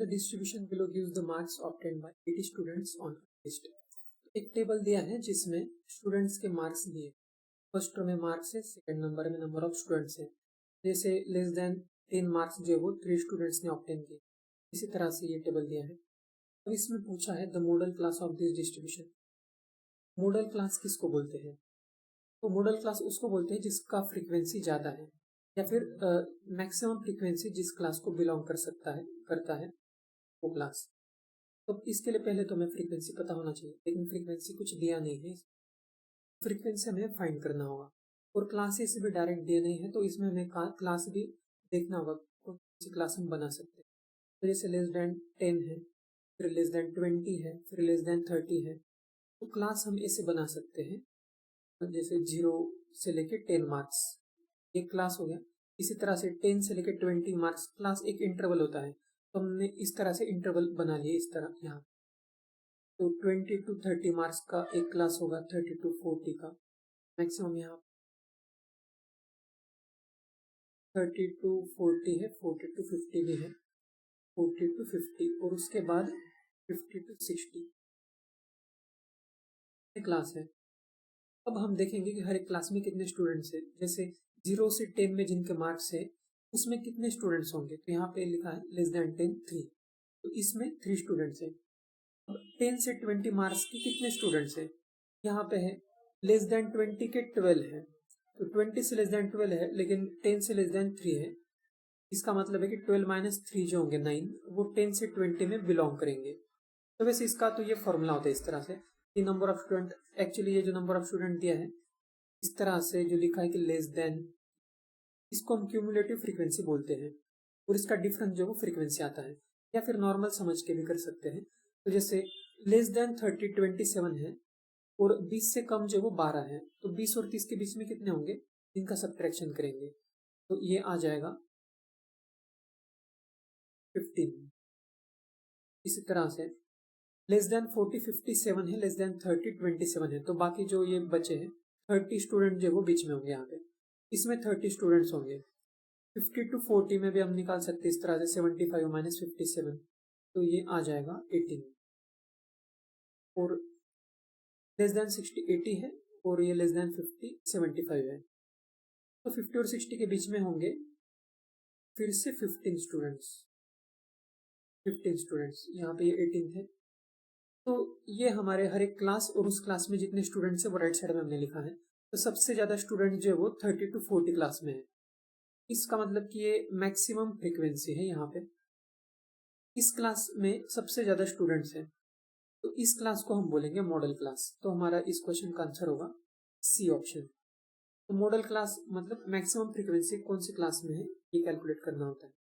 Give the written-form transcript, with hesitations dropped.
The distribution below gives the marks obtained by 80 students on a list. एक table दिया है जिसमें students के मार्क्स दिए, फर्स्ट रो में मार्क्स है, सेकंड नंबर में नंबर ऑफ स्टूडेंट्स है। जैसे लेस देन 10 मार्क्स जो है वो 3 स्टूडेंट्स ने ऑब्टेन किए, इसी तरह से ये टेबल दिया है। अब इसमें पूछा है the model class of this distribution. Model class किसको बोलते हैं? तो मॉडल क्लास उसको बोलते हैं जिसका फ्रीक्वेंसी ज़्यादा है या फिर मैक्सिमम फ्रीक्वेंसी जिस क्लास को बिलोंग करता है वो क्लास। तो इसके लिए पहले तो हमें फ्रीक्वेंसी पता होना चाहिए, लेकिन फ्रीक्वेंसी कुछ दिया नहीं है, फ्रीक्वेंसी हमें फाइंड करना होगा। और क्लासेस भी डायरेक्ट दिए नहीं है, तो इसमें हमें क्लास भी देखना होगा कौन सी क्लास हम बना सकते हैं। तो जैसे लेस देन 10 है, फिर लेस देन 20 है, फिर लेस देन 30 है, तो क्लास हम ऐसे बना सकते हैं जैसे 0 से लेके 10 मार्क्स एक क्लास हो गया। इसी तरह से 10 से लेके 20 मार्क्स क्लास एक इंटरवल होता है, तो हमने इस तरह से इंटरवल बना लिए इस तरह यहाँ। तो 20 to 30 मार्क्स का एक क्लास होगा, 30 to 40 का मैक्सिमम यहाँ 30 to 40 है, 40 to 50 भी है, 40 to 50 और उसके बाद 50 to 60 क्लास है। अब हम देखेंगे कि हर एक क्लास में कितने स्टूडेंट्स है। जैसे 0 से 10 में जिनके मार्क्स है उसमें कितने स्टूडेंट्स होंगे, तो यहाँ पे लिखा है लेस देन 10 3, तो इसमें 3 स्टूडेंट्स है। अब 10 से 20 मार्क्स के कितने स्टूडेंट्स है, यहाँ पे है लेस देन 20 के 12 है, तो 20 से लेस देन 12 है, लेकिन 10 से लेस देन 3 है। इसका मतलब है कि 12 माइनस 3 जो होंगे 9, वो 10 से 20 में बिलोंग करेंगे। तो वैसे इसका तो ये फॉर्मूला होता है इस तरह से कि नंबर ऑफ स्टूडेंट, एक्चुअली ये जो नंबर ऑफ स्टूडेंट दिया है इस तरह से जो लिखा है कि लेस देन, इसको हम क्यूमुलेटिव फ्रीक्वेंसी बोलते हैं और इसका डिफरेंस जो वो फ्रीक्वेंसी आता है, या फिर नॉर्मल समझ के भी कर सकते हैं। तो जैसे लेस देन 30 27 है और 20 से कम जो वो 12 है, तो 20 और 30 के बीच में कितने होंगे, इनका सब्ट्रैक्शन करेंगे तो ये आ जाएगा 15। इसी तरह से लेस देन 40 57 है, लेस देन 30 27 है, तो बाकी जो ये बचे हैं 30 स्टूडेंट जो वो बीच में होंगे, यहाँ पे इसमें 30 स्टूडेंट्स होंगे। 50 to 40 में भी हम निकाल सकते हैं इस तरह से 75 माइनस 57, तो ये आ जाएगा 18। और लेस देन 60 80 है और ये लेस देन 50 75 है, तो 50 और 60 के बीच में होंगे फिर से 15 स्टूडेंट्स, यहाँ पे ये 18 थे। तो ये हमारे हर एक क्लास और उस क्लास में जितने स्टूडेंट्स है वो राइट साइड में हमने लिखा है। तो सबसे ज्यादा स्टूडेंट जो है वो 30 to 40 क्लास में है, इसका मतलब कि ये मैक्सिमम फ्रीक्वेंसी है। यहाँ पे इस क्लास में सबसे ज्यादा स्टूडेंट्स हैं, तो इस क्लास को हम बोलेंगे मॉडल क्लास। तो हमारा इस क्वेश्चन का आंसर होगा सी ऑप्शन। तो मॉडल क्लास मतलब मैक्सिमम फ्रीक्वेंसी कौन सी क्लास में है ये कैलकुलेट करना होता है।